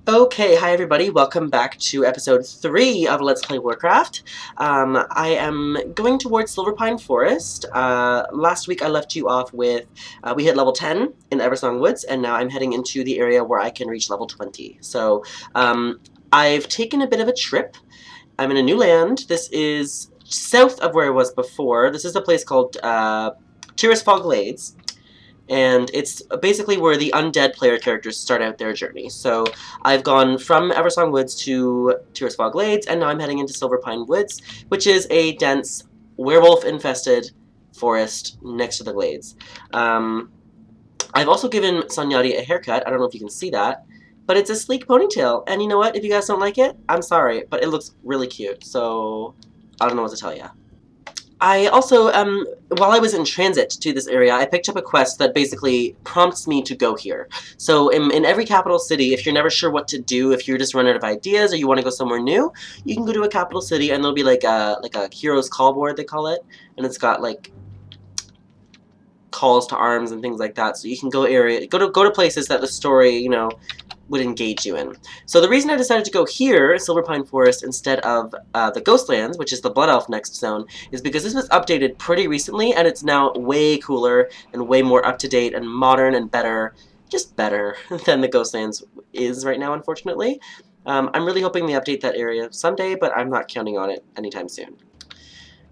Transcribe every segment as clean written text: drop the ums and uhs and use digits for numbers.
Okay, hi everybody, welcome back to episode 3 of Let's Play Warcraft. I am going towards Silverpine Forest. Last week I left you off with, we hit level 10 in Eversong Woods, and now I'm heading into the area where I can reach level 20. So, I've taken a bit of a trip. I'm in a new land. This is south of where I was before. This is a place called, Tirisfal Glades. And it's basically where the undead player characters start out their journey. So I've gone from Eversong Woods to Tirisfal Glades, and now I'm heading into Silverpine Woods, which is a dense, werewolf-infested forest next to the glades. I've also given Sanyati a haircut. I don't know if you can see that, but it's a sleek ponytail. And you know what? If you guys don't like it, I'm sorry, but it looks really cute. So I don't know what to tell you. I also, while I was in transit to this area, I picked up a quest that basically prompts me to go here. So in every capital city, if you're never sure what to do, if you're just running out of ideas or you want to go somewhere new, you can go to a capital city and there'll be like a hero's call board, they call it, and it's got like calls to arms and things like that. So you can go to places that the story, you know, would engage you in. So the reason I decided to go here, Silverpine Forest, instead of the Ghostlands, which is the Blood Elf next zone, is because this was updated pretty recently, and it's now way cooler and way more up-to-date and modern and better, just better than the Ghostlands is right now, unfortunately. I'm really hoping they update that area someday, but I'm not counting on it anytime soon.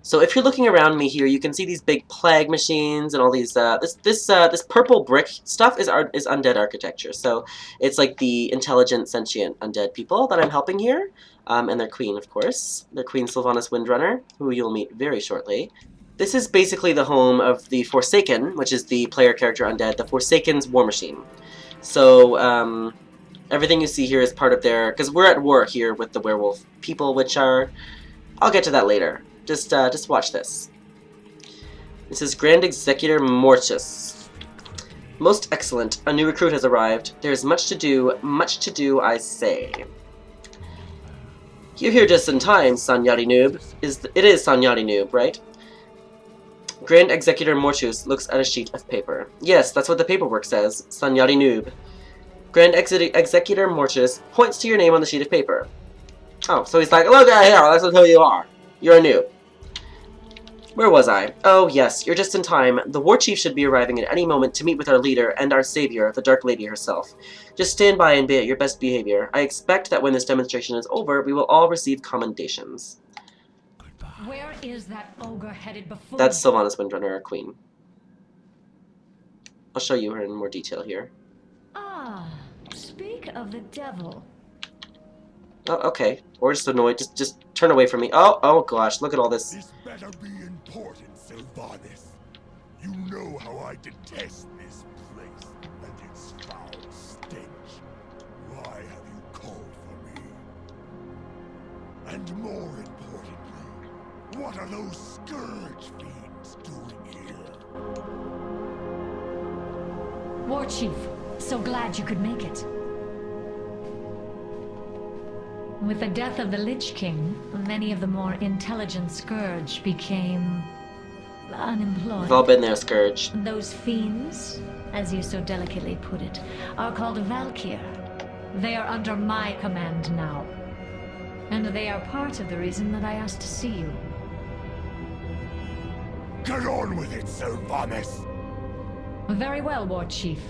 So if you're looking around me here, you can see these big plague machines and all these. This purple brick stuff is undead architecture. So it's like the intelligent, sentient undead people that I'm helping here, and their queen, of course, their queen Sylvanas Windrunner, who you'll meet very shortly. This is basically the home of the Forsaken, which is the player character undead, the Forsaken's war machine. So everything you see here is part of their, because we're at war here with the werewolf people, which are, I'll get to that later. Just watch this. This is Grand Executor Mortis. Most excellent. A new recruit has arrived. There is much to do, I say. You're here just in time, Sanyati noob. It is Sanyati noob, right? Grand Executor Mortis looks at a sheet of paper. Yes, that's what the paperwork says. Sanyati noob. Grand Executor Mortis points to your name on the sheet of paper. Oh, so he's like, look at here, that's who you are. You're a noob. Where was I? Oh, yes, you're just in time. The war chief should be arriving at any moment to meet with our leader and our savior, the Dark Lady herself. Just stand by and be at your best behavior. I expect that when this demonstration is over, we will all receive commendations. Where is that ogre-headed buffoon? That's Sylvanas Windrunner, our queen. I'll show you her in more detail here. Ah, speak of the devil. Oh, okay. Or just annoyed. Just turn away from me. Oh gosh, look at all this. This better be important, Sylvanas. You know how I detest this place and its foul stench. Why have you called for me? And more importantly, what are those scourge fiends doing here? War Chief, so glad you could make it. With the death of the Lich King, many of the more intelligent Scourge became unemployed. We've all been there, Scourge. Those fiends, as you so delicately put it, are called Valkyr. They are under my command now. And they are part of the reason that I asked to see you. Get on with it, Sylvanas! Very well, War Chief.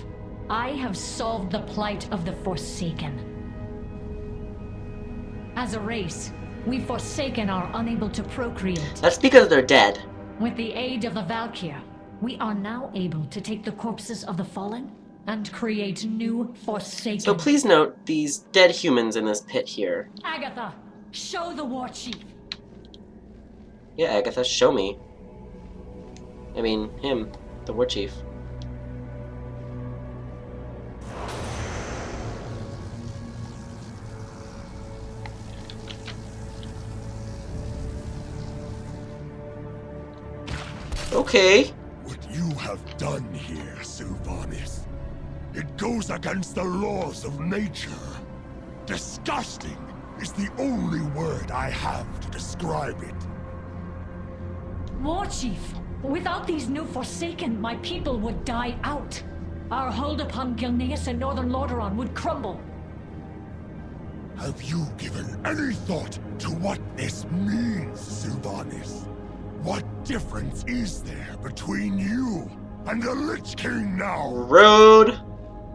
I have solved the plight of the Forsaken. As a race, we Forsaken are unable to procreate. That's because they're dead. With the aid of the Valkyr, we are now able to take the corpses of the fallen and create new Forsaken. So please note these dead humans in this pit here. Agatha, show the War Chief. Yeah, Agatha, show me. I mean, him, the war chief. Okay. What you have done here, Sylvanas, it goes against the laws of nature. Disgusting is the only word I have to describe it. War Chief, without these new Forsaken, my people would die out. Our hold upon Gilneas and Northern Lordaeron would crumble. Have you given any thought to what this means, Sylvanas? What difference is there between you and the Lich King now? Rude.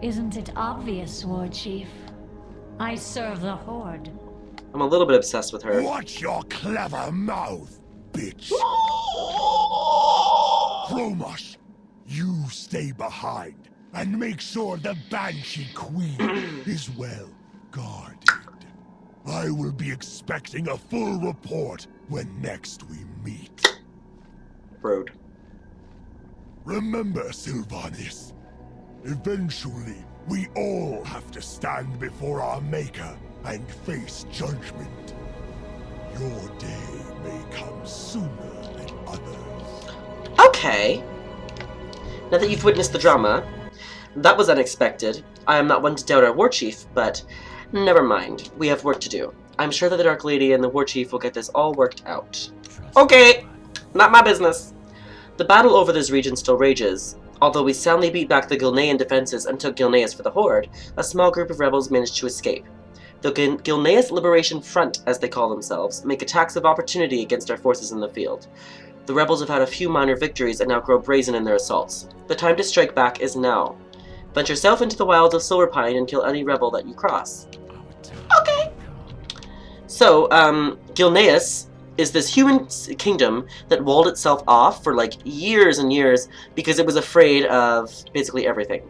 Isn't it obvious, War Chief? I serve the Horde. I'm a little bit obsessed with her. Watch your clever mouth, bitch. Chromash, you stay behind and make sure the Banshee Queen is well guarded. I will be expecting a full report when next we meet. Rude. Remember, Sylvanas, eventually we all have to stand before our Maker and face judgment. Your day may come sooner than others. Okay. Now that you've witnessed the drama, that was unexpected. I am not one to doubt our War Chief, but never mind. We have work to do. I'm sure that the Dark Lady and the War Chief will get this all worked out. Okay! Not my business. The battle over this region still rages. Although we soundly beat back the Gilnean defenses and took Gilneas for the Horde, a small group of rebels managed to escape. The Gilneas Liberation Front, as they call themselves, make attacks of opportunity against our forces in the field. The rebels have had a few minor victories and now grow brazen in their assaults. The time to strike back is now. Venture south into the wilds of Silverpine and kill any rebel that you cross. Okay! So, Gilneas is this human kingdom that walled itself off for like years and years because it was afraid of basically everything.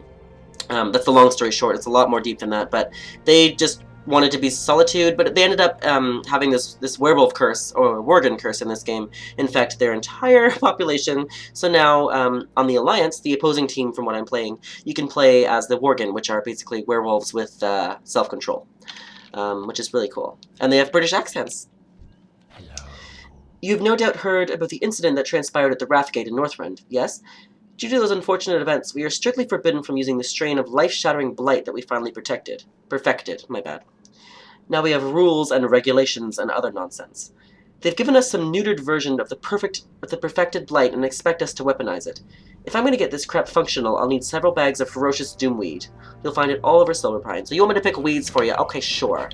That's the long story short. It's a lot more deep than that, but they just wanted to be solitude, but they ended up having this werewolf curse, or Worgen curse in this game, infect their entire population. So now, on the Alliance, the opposing team from what I'm playing, you can play as the Worgen, which are basically werewolves with self-control, which is really cool. And they have British accents. You've no doubt heard about the incident that transpired at the Wrathgate in Northrend, yes? Due to those unfortunate events, we are strictly forbidden from using the strain of life-shattering blight that we finally perfected, my bad. Now we have rules and regulations and other nonsense. They've given us some neutered version of the perfected blight and expect us to weaponize it. If I'm going to get this crap functional, I'll need several bags of ferocious doomweed. You'll find it all over Silverpine. So you want me to pick weeds for you? Okay, sure.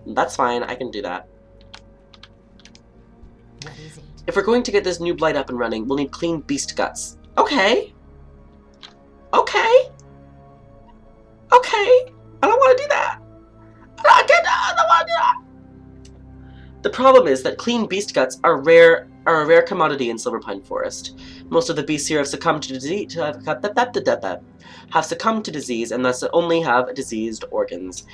That's fine, I can do that. If we're going to get this new blight up and running, we'll need clean beast guts. Okay. Okay. Okay. I don't want to do that. I don't want to do that. The problem is that clean beast guts are a rare commodity in Silverpine Forest. Most of the beasts here have succumbed to disease, and thus only have diseased organs.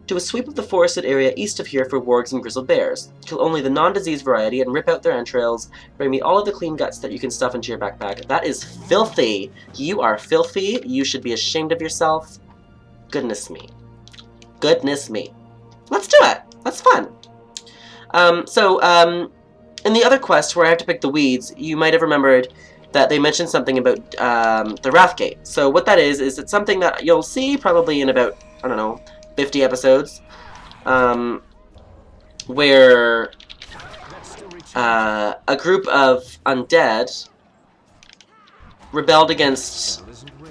Do a sweep of the forested area east of here for wargs and grizzled bears. Kill only the non-diseased variety and rip out their entrails. Bring me all of the clean guts that you can stuff into your backpack. That is filthy. You are filthy. You should be ashamed of yourself. Goodness me. Goodness me. Let's do it. That's fun. In the other quest where I have to pick the weeds, you might have remembered that they mentioned something about the Wrathgate. So what that is it's something that you'll see probably in about, I don't know, 50 episodes, where a group of undead rebelled against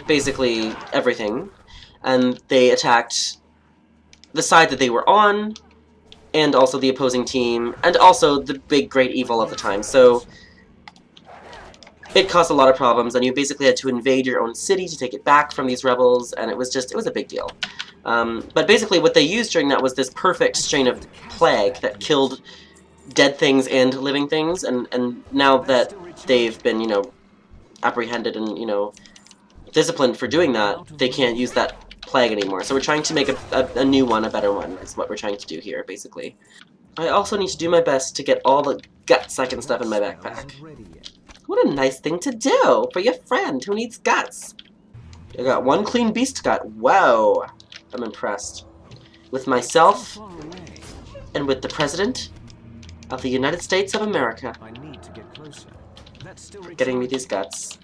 basically everything, and they attacked the side that they were on, and also the opposing team, and also the big great evil of the time. So it caused a lot of problems, and you basically had to invade your own city to take it back from these rebels, and it was a big deal. But basically what they used during that was this perfect strain of plague that killed dead things and living things, and now that they've been, apprehended and, disciplined for doing that, they can't use that plague anymore. So we're trying to make a new one, a better one, is what we're trying to do here, basically. I also need to do my best to get all the guts I can stuff in my backpack. What a nice thing to do for your friend who needs guts. I got one clean beast gut. Whoa. I'm impressed. With myself, and with the President of the United States of America. For getting me these guts.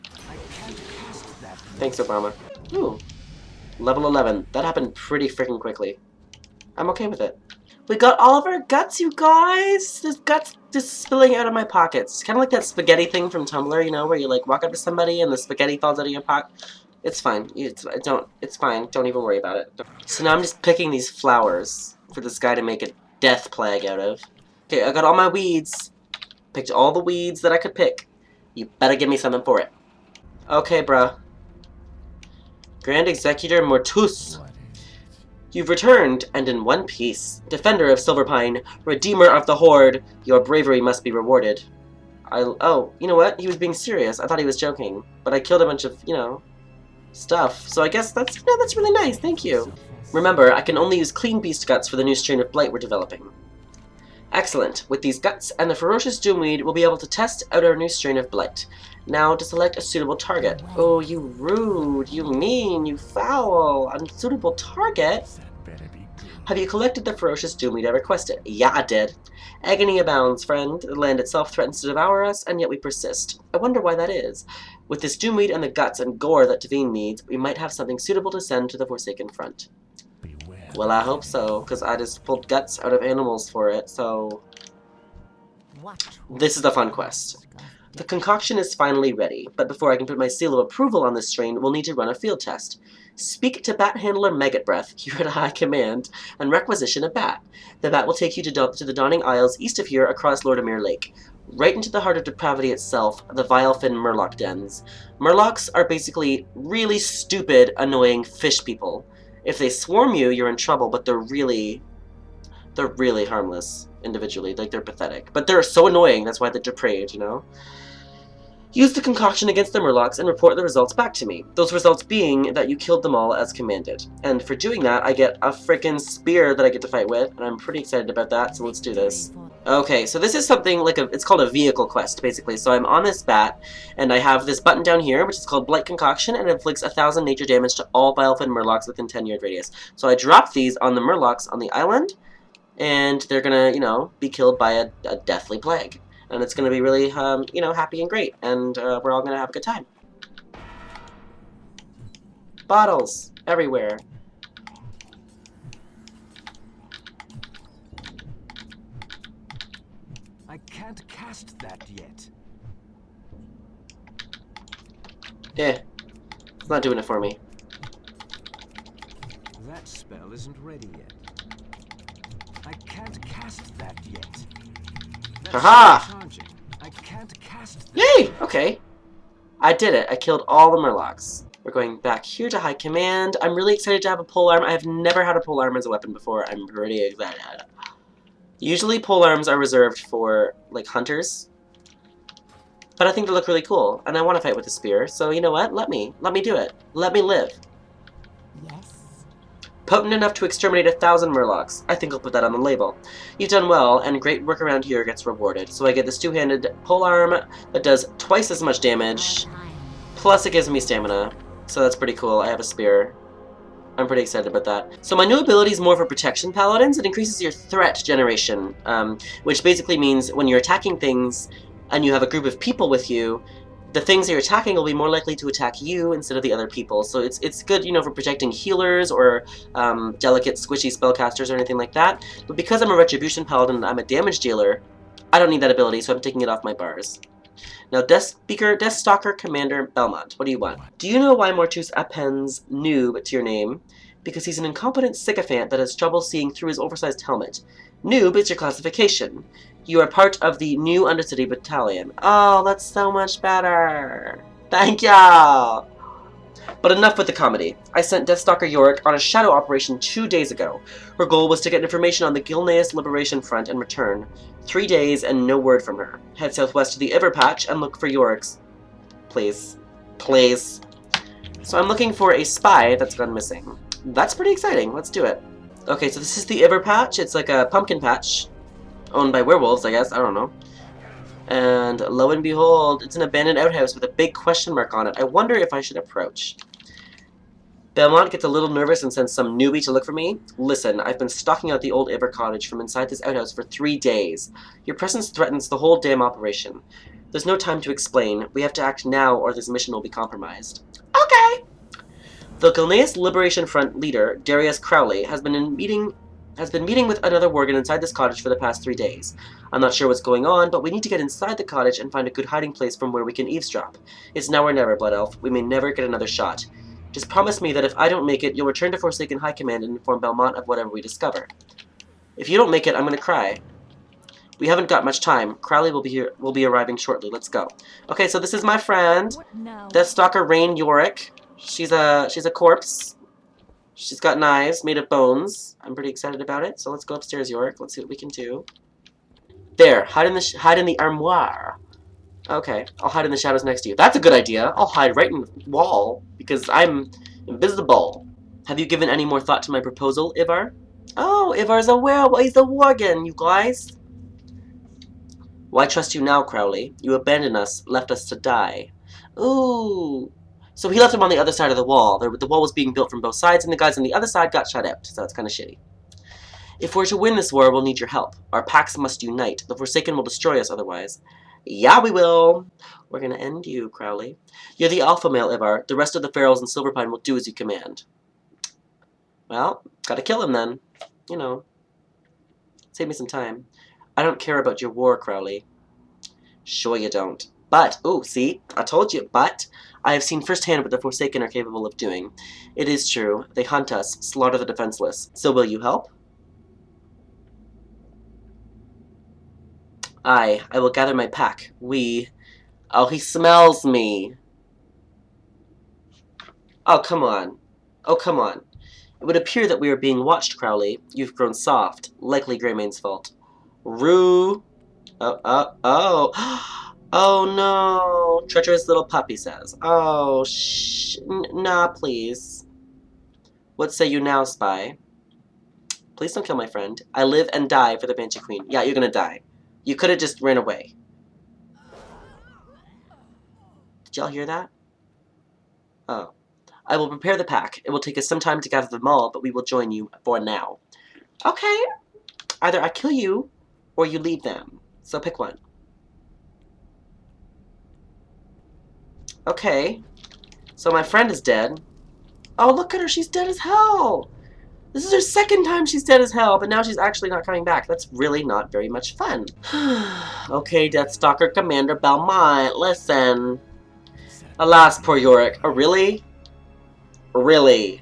Thanks, Obama. Ooh. Level 11. That happened pretty freaking quickly. I'm okay with it. We got all of our guts, you guys! There's guts just spilling out of my pockets. It's kind of like that spaghetti thing from Tumblr, where you, walk up to somebody and the spaghetti falls out of your pocket. It's fine. It's fine. Don't even worry about it. So now I'm just picking these flowers for this guy to make it death plague out of. Okay, I got all my weeds. Picked all the weeds that I could pick. You better give me something for it. Okay, bruh. Grand Executor Mortus. You've returned, and in one piece. Defender of Silverpine, Redeemer of the Horde, your bravery must be rewarded. Oh, you know what? He was being serious. I thought he was joking. But I killed a bunch of, stuff. So I guess that's really nice. Thank you. Remember, I can only use clean beast guts for the new strain of blight we're developing. Excellent. With these guts and the ferocious doomweed, we'll be able to test out our new strain of blight. Now to select a suitable target. Oh, you rude, you mean, you foul, unsuitable target? Have you collected the ferocious doomweed I requested? Yeah, I did. Agony abounds, friend. The land itself threatens to devour us, and yet we persist. I wonder why that is. With this doomweed and the guts and gore that Devine needs, we might have something suitable to send to the Forsaken Front. Well, I hope so, because I just pulled guts out of animals for it, so... This is the fun quest. The concoction is finally ready, but before I can put my seal of approval on this strain, we'll need to run a field test. Speak to Bat Handler Maggot Breath, here at High Command, and requisition a bat. The bat will take you to the Dawning Isles east of here across Lordamere Lake, right into the heart of depravity itself, the Vilefin Murloc dens. Murlocs are basically really stupid, annoying fish people. If they swarm you, you're in trouble, but they're really harmless individually. Like, they're pathetic. But they're so annoying, that's why they're depraved, you know? Use the concoction against the Murlocs and report the results back to me. Those results being that you killed them all as commanded. And for doing that, I get a freaking spear that I get to fight with, and I'm pretty excited about that, so let's do this. Okay, so this is something like it's called a vehicle quest, basically. So I'm on this bat, and I have this button down here, which is called Blight Concoction, and it inflicts 1,000 nature damage to all Vilefin Murlocs within 10-yard radius. So I drop these on the Murlocs on the island, and they're gonna, be killed by a deathly plague. And it's gonna be really, happy and great, and we're all gonna have a good time. Bottles everywhere. I can't cast that yet. Yeah, it's not doing it for me. That spell isn't ready yet. I can't cast that yet. Haha! I can't cast that. Yay! Okay. I did it. I killed all the Murlocs. We're going back here to High Command. I'm really excited to have a polearm. I have never had a polearm as a weapon before. I'm pretty excited. Usually polearms are reserved for, like, hunters. But I think they look really cool, and I want to fight with a spear, so you know what? Let me do it. Let me live. Yes. Potent enough to exterminate 1,000 Murlocs. I think I'll put that on the label. You've done well, and great work around here gets rewarded. So I get this two-handed polearm that does twice as much damage, plus it gives me stamina. So that's pretty cool. I have a spear. I'm pretty excited about that. So my new ability is more for protection paladins. It increases your threat generation, which basically means when you're attacking things and you have a group of people with you, the things that you're attacking will be more likely to attack you instead of the other people. So it's good, for protecting healers or delicate, squishy spellcasters or anything like that. But because I'm a Retribution Paladin and I'm a damage dealer, I don't need that ability, so I'm taking it off my bars. Now, Deathstalker Commander Belmont, what do you want? Do you know why Mortus appends noob to your name? Because he's an incompetent sycophant that has trouble seeing through his oversized helmet. Noob is your classification. You are part of the new Undercity Battalion. Oh, that's so much better. Thank y'all. But enough with the comedy. I sent Deathstalker Yorick on a shadow operation 2 days ago. Her goal was to get information on the Gilneas Liberation Front and return. 3 days and no word from her. Head southwest to the Everpatch and look for Yorick's. Please. Please. So I'm looking for a spy that's gone missing. That's pretty exciting. Let's do it. Okay, so this is the Everpatch. It's like a pumpkin patch. Owned by werewolves, I guess. I don't know. And lo and behold, it's an abandoned outhouse with a big question mark on it. I wonder if I should approach. Belmont gets a little nervous and sends some newbie to look for me. Listen, I've been stalking out the old Ever cottage from inside this outhouse for 3 days. Your presence threatens the whole damn operation. There's no time to explain. We have to act now or this mission will be compromised. Okay! The Gilneas Liberation Front leader, Darius Crowley, has been meeting with another worgen inside this cottage for the past 3 days. I'm not sure what's going on, but we need to get inside the cottage and find a good hiding place from where we can eavesdrop. It's now or never, Blood Elf. We may never get another shot. Just promise me that if I don't make it, you'll return to Forsaken High Command and inform Belmont of whatever we discover. If you don't make it, I'm gonna cry. We haven't got much time. Crowley will be arriving shortly. Let's go. Okay, so this is my friend, Deathstalker Rain Yorick. She's a corpse. She's got knives made of bones. I'm pretty excited about it. So let's go upstairs, Yorick. Let's see what we can do. There, hide in the armoire. Okay, I'll hide in the shadows next to you. That's a good idea. I'll hide right in the wall because I'm invisible. Have you given any more thought to my proposal, Ivar? Oh, Ivar's a werewolf. He's a worgen, you guys. Why trust you now, Crowley? You abandoned us, left us to die. Ooh. So he left him on the other side of the wall. The wall was being built from both sides, and the guys on the other side got shut out, so it's kind of shitty. If we're to win this war, we'll need your help. Our packs must unite. The Forsaken will destroy us otherwise. Yeah, we will. We're gonna end you, Crowley. You're the alpha male, Ivar. The rest of the Ferals and Silverpine will do as you command. Well, gotta kill him then. You know. Save me some time. I don't care about your war, Crowley. Sure you don't. But, ooh, see? I told you, but I have seen firsthand what the Forsaken are capable of doing. It is true. They hunt us, slaughter the defenseless. So will you help? I will gather my pack. Oh, he smells me. Oh, come on. Oh, come on. It would appear that we are being watched, Crowley. You've grown soft. Likely Greymane's fault. Rue. Oh. Oh, no. Treacherous little puppy says. Oh, nah, please. What say you now, spy? Please don't kill my friend. I live and die for the Banshee Queen. Yeah, you're gonna die. You could have just ran away. Did y'all hear that? Oh. I will prepare the pack. It will take us some time to gather them all, but we will join you for now. Okay. Either I kill you, or you leave them. So pick one. Okay. So my friend is dead. Oh, look at her. She's dead as hell. This is her second time she's dead as hell, but now she's actually not coming back. That's really not very much fun. Okay, Deathstalker Commander Belmont, listen. Alas, poor Yorick. Oh, really? Really?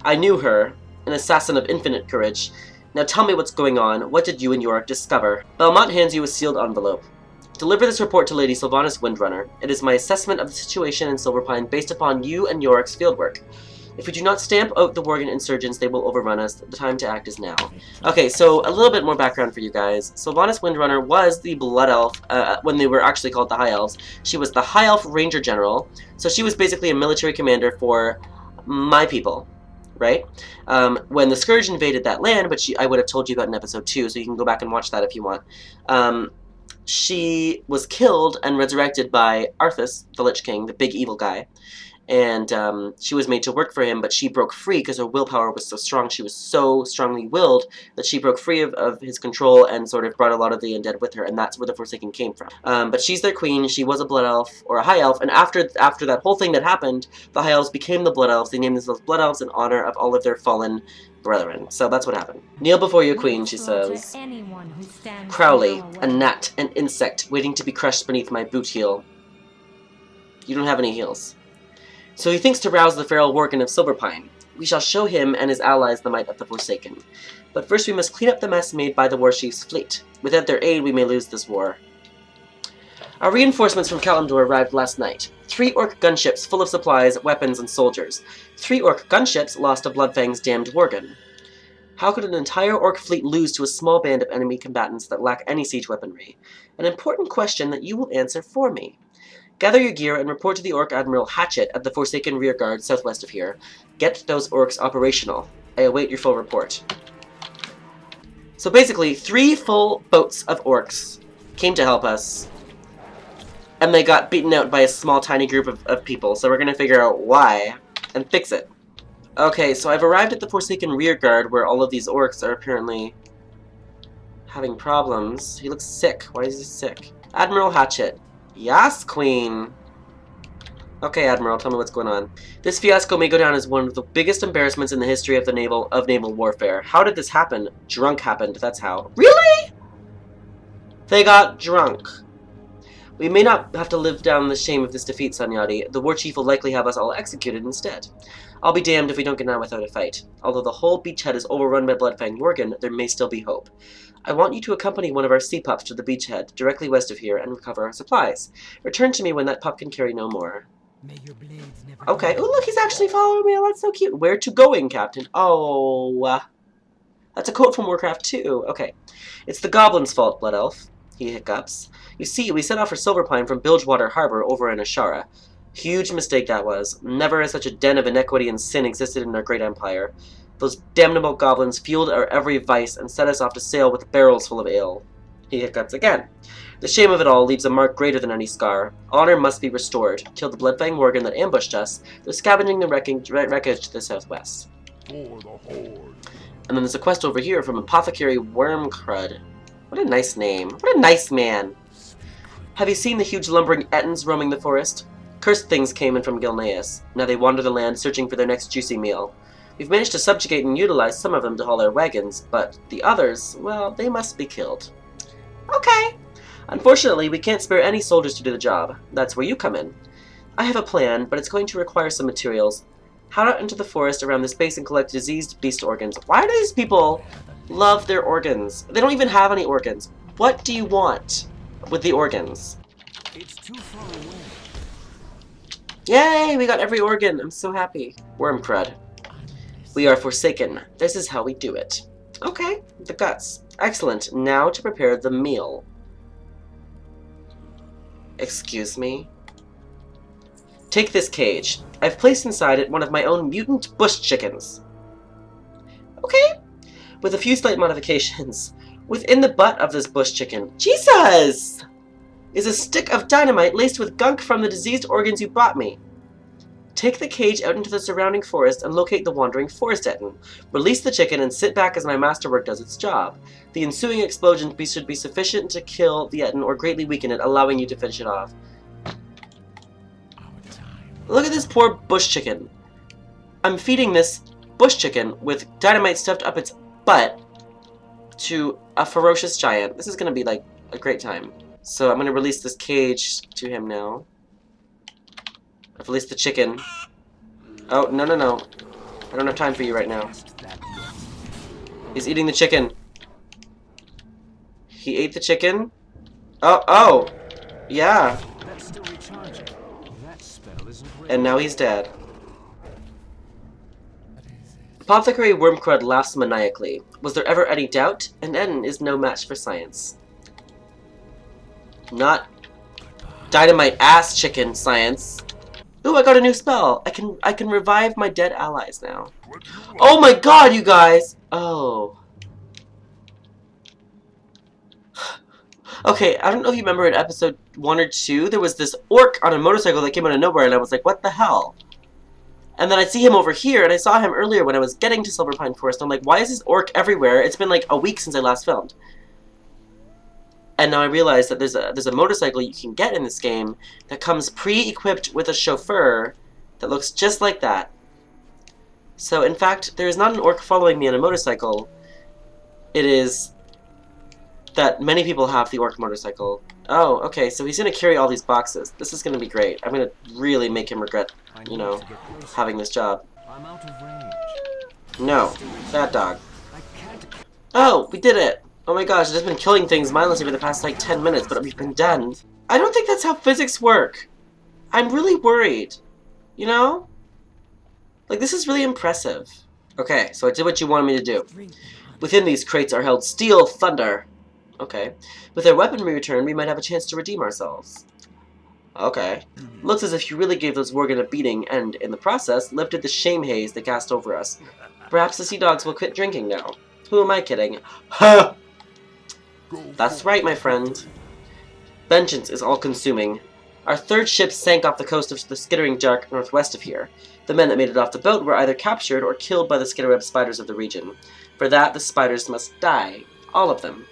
I knew her, an assassin of infinite courage. Now tell me what's going on. What did you and Yorick discover? Belmont hands you a sealed envelope. Deliver this report to Lady Sylvanas Windrunner. It is my assessment of the situation in Silverpine based upon you and Yorick's fieldwork. If we do not stamp out the Worgen insurgents, they will overrun us. The time to act is now. Okay, so a little bit more background for you guys. Sylvanas Windrunner was the Blood Elf, when they were actually called the High Elves. She was the High Elf Ranger General, so she was basically a military commander for my people, right? When the Scourge invaded that land, but I would have told you about in episode 2, so you can go back and watch that if you want. She was killed and resurrected by Arthas, the Lich King, the big evil guy. And she was made to work for him, but she broke free because her willpower was so strong. She was so strongly willed that she broke free of his control and sort of brought a lot of the undead with her, and that's where the Forsaken came from. But she's their queen. She was a Blood Elf, or a High Elf, and after that whole thing that happened, the High Elves became the Blood Elves. They named themselves Blood Elves in honor of all of their fallen brethren. So that's what happened. Kneel before your queen, she says. Crowley, a gnat, an insect, waiting to be crushed beneath my boot heel. You don't have any heels. So he thinks to rouse the feral Worgen of Silverpine. We shall show him and his allies the might of the Forsaken. But first we must clean up the mess made by the Warchief's fleet. Without their aid we may lose this war. Our reinforcements from Kalimdor arrived last night. 3 Orc gunships full of supplies, weapons, and soldiers. 3 Orc gunships lost to Bloodfang's damned Worgen. How could an entire Orc fleet lose to a small band of enemy combatants that lack any siege weaponry? An important question that you will answer for me. Gather your gear and report to the Orc Admiral Hatchet at the Forsaken rearguard southwest of here. Get those orcs operational. I await your full report. So basically, 3 full boats of orcs came to help us, and they got beaten out by a small, tiny group of people, so we're going to figure out why and fix it. Okay, so I've arrived at the Forsaken rearguard where all of these orcs are apparently having problems. He looks sick. Why is he sick? Admiral Hatchet. Yes, Queen! Okay, Admiral, tell me what's going on. This fiasco may go down as one of the biggest embarrassments in the history of naval warfare. How did this happen? Drunk happened, that's how. Really? They got drunk. We may not have to live down the shame of this defeat, Sanyati. The war chief will likely have us all executed instead. I'll be damned if we don't get out without a fight. Although the whole beachhead is overrun by Bloodfang Worgen, there may still be hope. I want you to accompany one of our sea pups to the beachhead, directly west of here, and recover our supplies. Return to me when that pup can carry no more. May your blades never Okay. Oh, look, he's actually following me. Oh, that's so cute. Where to going, Captain? Oh, that's a quote from Warcraft 2. Okay. It's the goblin's fault, Blood Elf. He hiccups. You see, we set off for Silverpine from Bilgewater Harbor over in Ashara. Huge mistake that was. Never has such a den of iniquity and sin existed in our great empire. Those damnable goblins fueled our every vice and set us off to sail with barrels full of ale. He hiccups again. The shame of it all leaves a mark greater than any scar. Honor must be restored. Kill the Bloodfang Worgen that ambushed us. They're scavenging the wreckage to the southwest. For the Horde. And then there's a quest over here from Apothecary Wormcrud. What a nice name. What a nice man. Have you seen the huge lumbering Ettins roaming the forest? Cursed things came in from Gilneas. Now they wander the land searching for their next juicy meal. We've managed to subjugate and utilize some of them to haul our wagons, but the others, well, they must be killed. Okay. Unfortunately, we can't spare any soldiers to do the job. That's where you come in. I have a plan, but it's going to require some materials. Head out into the forest around this base and collect diseased beast organs. Why do these people love their organs? They don't even have any organs. What do you want with the organs? It's too far away. Yay, we got every organ. I'm so happy. Wormcrud. We are forsaken. This is how we do it. Okay, the guts. Excellent. Now to prepare the meal. Excuse me? Take this cage. I've placed inside it one of my own mutant bush chickens. Okay. With a few slight modifications. Within the butt of this bush chicken, Jesus! Is a stick of dynamite laced with gunk from the diseased organs you brought me. Take the cage out into the surrounding forest and locate the wandering forest Ettin. Release the chicken and sit back as my masterwork does its job. The ensuing explosion should be sufficient to kill the Ettin or greatly weaken it, allowing you to finish it off. Look at this poor bush chicken. I'm feeding this bush chicken with dynamite stuffed up its butt to a ferocious giant. This is going to be like a great time. So I'm going to release this cage to him now. I've released the chicken. Oh, no, no, no. I don't have time for you right now. He's eating the chicken. He ate the chicken. Oh. Yeah. That's still recharging. That spell isn't ready. And now he's dead. Apothecary Wormcrud laughs maniacally. Was there ever any doubt? An Ettin is no match for science. Not dynamite ass chicken science. Ooh, I got a new spell. I can revive my dead allies now. Oh my god, you guys! Oh. Okay, I don't know if you remember in episode 1 or 2, there was this orc on a motorcycle that came out of nowhere, and I was like, what the hell? And then I see him over here, and I saw him earlier when I was getting to Silverpine Forest. I'm like, why is this orc everywhere? It's been like a week since I last filmed. And now I realize that there's a motorcycle you can get in this game that comes pre-equipped with a chauffeur that looks just like that. So in fact, there is not an orc following me on a motorcycle. It is that many people have the orc motorcycle. Oh, okay, so he's going to carry all these boxes. This is going to be great. I'm going to really make him regret, you know, having this job. I'm out of range. No, bad dog. I can't. Oh, we did it! Oh my gosh, I've just been killing things mindlessly for the past like 10 minutes, but we've been done. I don't think that's how physics work. I'm really worried. You know? Like, this is really impressive. Okay, so I did what you wanted me to do. Within these crates are held steel thunder. Okay. With our weaponry return, we might have a chance to redeem ourselves. Okay. Looks as if you really gave those Worgen a beating, and, in the process, lifted the shame haze they cast over us. Perhaps the sea dogs will quit drinking now. Who am I kidding? Ha! That's right, my friend. Vengeance is all-consuming. Our third ship sank off the coast of the skittering dark northwest of here. The men that made it off the boat were either captured or killed by the skitterweb spiders of the region. For that, the spiders must die. All of them.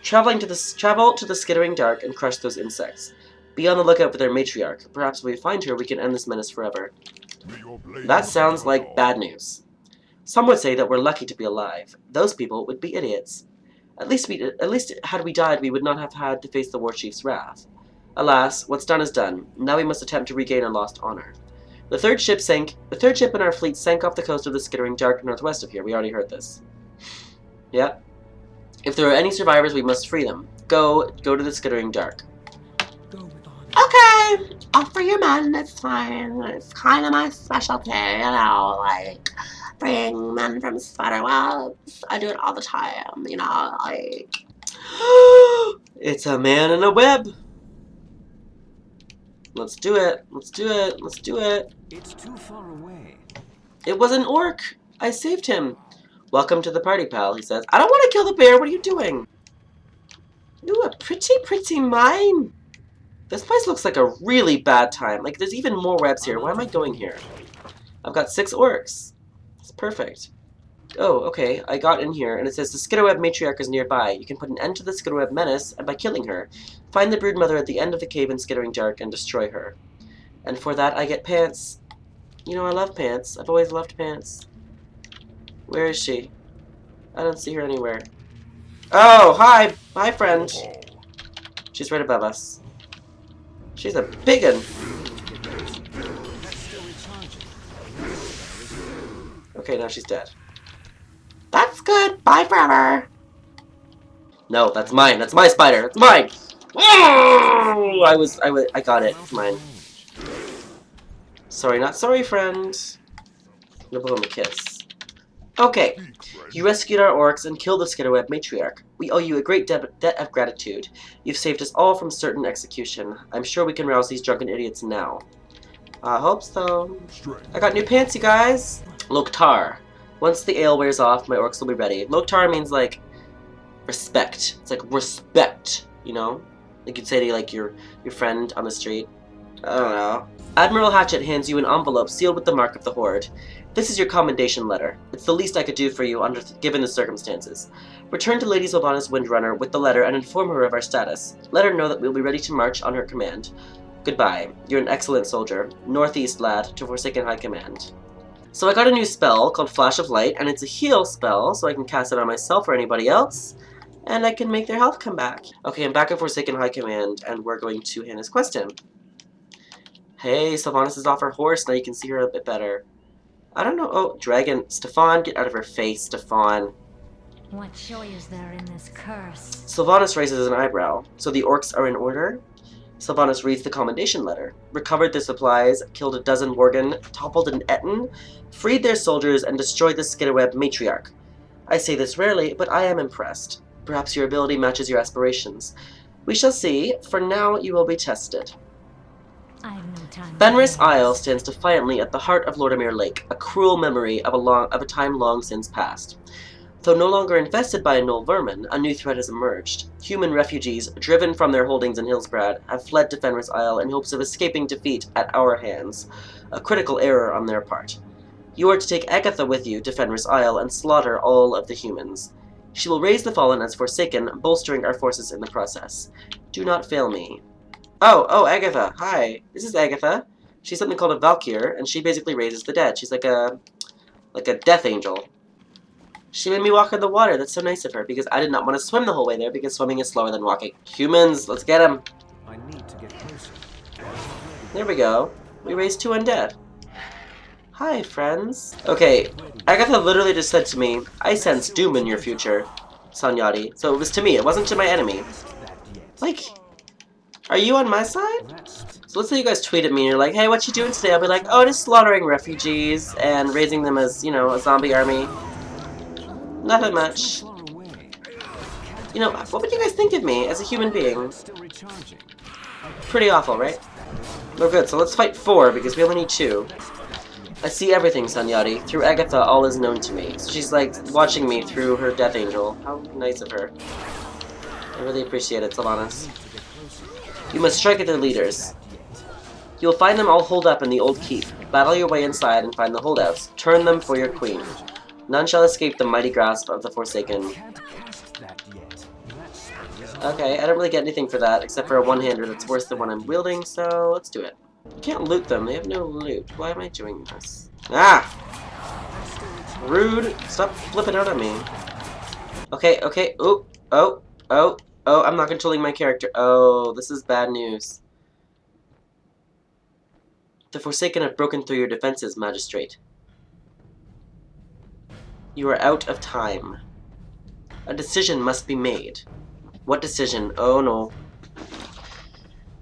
Travel to the skittering dark and crush those insects. Be on the lookout for their matriarch. Perhaps when we find her, we can end this menace forever. That sounds like bad news. Some would say that we're lucky to be alive. Those people would be idiots. At least had we died, we would not have had to face the war chief's wrath. Alas, what's done is done. Now we must attempt to regain our lost honor. The third ship in our fleet sank off the coast of the skittering dark northwest of here. We already heard this. Yep. If there are any survivors, we must free them. Go to the skittering dark. Okay, I'll free your men. It's fine. It's kind of my specialty, you know, like freeing men from spider webs. I do it all the time, you know, like. It's a man in a web. Let's do it. Let's do it. Let's do it. It's too far away. It was an orc. I saved him. Welcome to the party, pal, he says. I don't want to kill the bear. What are you doing? Ooh, a pretty mine. This place looks like a really bad time. Like, there's even more webs here. Why am I going here? I've got 6 orcs. It's perfect. Oh, okay. I got in here, and it says the Skitterweb matriarch is nearby. You can put an end to the Skitterweb menace and by killing her. Find the broodmother at the end of the cave in Skittering Dark and destroy her. And for that, I get pants. You know, I love pants. I've always loved pants. Where is she? I don't see her anywhere. Oh, hi! Hi, friend. She's right above us. She's a big un. Okay, now she's dead. That's good. Bye forever. No, that's mine. That's my spider. It's mine. Oh, I got it. It's mine. Sorry, not sorry, friend. Nibble him a kiss. Okay. You rescued our orcs and killed the Skitterweb matriarch. We owe you a great debt of gratitude. You've saved us all from certain execution. I'm sure we can rouse these drunken idiots now. I hope so. I got new pants, you guys. Loktar. Once the ale wears off, my orcs will be ready. Loktar means, like, respect. It's like respect, you know? Like you'd say to, like, your friend on the street. I don't know. Admiral Hatchet hands you an envelope sealed with the mark of the Horde. This is your commendation letter. It's the least I could do for you given the circumstances. Return to Lady Sylvanas Windrunner with the letter and inform her of our status. Let her know that we'll be ready to march on her command. Goodbye. You're an excellent soldier. Northeast, lad, to Forsaken High Command. So I got a new spell called Flash of Light, and it's a heal spell, so I can cast it on myself or anybody else, and I can make their health come back. Okay, I'm back at Forsaken High Command, and we're going to hand his quest in. Hey, Sylvanas is off her horse, now you can see her a bit better. I don't know. Oh, dragon. Stefan, get out of her face, Stefan. What joy is there in this curse? Sylvanas raises an eyebrow. So the orcs are in order? Sylvanas reads the commendation letter. Recovered their supplies, killed a dozen Worgen, toppled an Etten, freed their soldiers, and destroyed the Skitterweb matriarch. I say this rarely, but I am impressed. Perhaps your ability matches your aspirations. We shall see. For now, you will be tested. I have no time. Fenris Isle stands defiantly at the heart of Lordamere Lake, a cruel memory of a time long since past. Though no longer infested by null vermin, a new threat has emerged. Human refugees, driven from their holdings in Hillsbrad, have fled to Fenris Isle in hopes of escaping defeat at our hands. A critical error on their part. You are to take Agatha with you to Fenris Isle and slaughter all of the humans. She will raise the fallen as Forsaken, bolstering our forces in the process. Do not fail me. Oh, Agatha. Hi. This is Agatha. She's something called a Valkyr, and she basically raises the dead. She's like a death angel. She made me walk in the water. That's so nice of her, because I did not want to swim the whole way there, because swimming is slower than walking. Humans, let's get them. I need to get closer. There we go. We raised 2 undead. Hi, friends. Okay, Agatha literally just said to me, I sense doom in your future, Sanyati. So it was to me, it wasn't to my enemy. Like, are you on my side? So let's say you guys tweet at me and you're like, hey, what you doing today? I'll be like, oh, just slaughtering refugees and raising them as, you know, a zombie army. Nothing much. You know, what would you guys think of me as a human being? Pretty awful, right? Oh good, so let's fight 4 because we only need 2. I see everything, Sanyati. Through Agatha, all is known to me. So she's like watching me through her death angel. How nice of her. I really appreciate it, Sylvanas. You must strike at their leaders. You'll find them all holed up in the old keep. Battle your way inside and find the holdouts. Turn them for your queen. None shall escape the mighty grasp of the Forsaken. Okay, I don't really get anything for that, except for a one-hander that's worse than one I'm wielding, so let's do it. You can't loot them, they have no loot. Why am I doing this? Ah! Rude! Stop flipping out at me. Okay, oh, I'm not controlling my character. Oh, this is bad news. The Forsaken have broken through your defenses, Magistrate. You are out of time. A decision must be made. What decision? Oh no.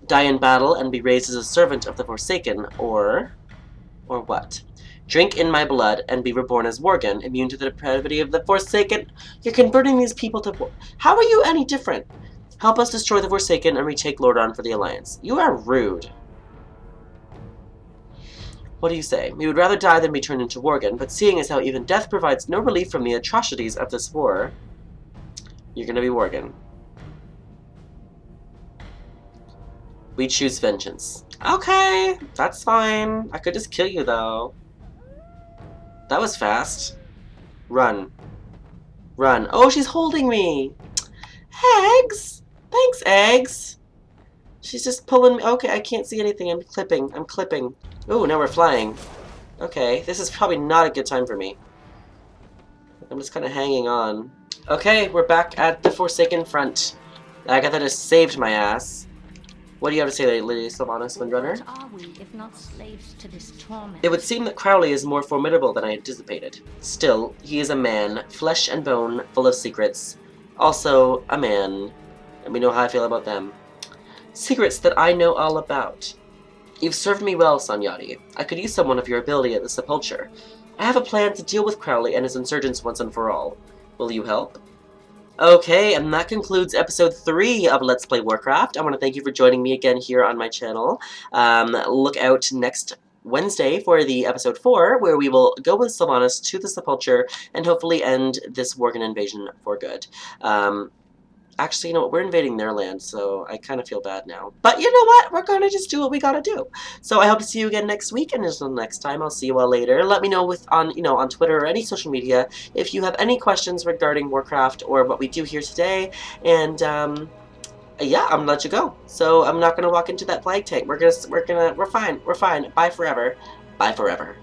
Die in battle and be raised as a servant of the Forsaken, or what? Drink in my blood and be reborn as Worgen, immune to the depravity of the Forsaken. You're converting these people to... How are you any different? Help us destroy the Forsaken and retake Lordon for the Alliance. You are rude. What do you say? We would rather die than be turned into Worgen, but seeing as how even death provides no relief from the atrocities of this war, you're gonna be Worgen. We choose vengeance. Okay, that's fine. I could just kill you, though. That was fast. Run. Run. Oh, she's holding me! Eggs! Thanks, Eggs! She's just pulling me. Okay, I can't see anything. I'm clipping. I'm clipping. Ooh, now we're flying. Okay, this is probably not a good time for me. I'm just kind of hanging on. Okay, we're back at the Forsaken front. Agatha just saved my ass. What do you have to say, Lady Sylvanas, Windrunner? What are we, if not slaves to this torment? It would seem that Crowley is more formidable than I anticipated. Still, he is a man, flesh and bone, full of secrets. Also, a man. And we know how I feel about them. Secrets that I know all about. You've served me well, Sanyati. I could use someone of your ability at the Sepulchre. I have a plan to deal with Crowley and his insurgents once and for all. Will you help? Okay, and that concludes episode 3 of Let's Play Warcraft. I want to thank you for joining me again here on my channel. Look out next Wednesday for the episode 4, where we will go with Sylvanas to the Sepulchre and hopefully end this Worgen invasion for good. Actually, you know what? We're invading their land, so I kind of feel bad now. But you know what? We're going to just do what we got to do. So I hope to see you again next week, and until next time, I'll see you all later. Let me know on Twitter or any social media if you have any questions regarding Warcraft or what we do here today. And yeah, I'm gonna let you go. So I'm not gonna walk into that flag tank. We're fine. Bye forever. Bye forever.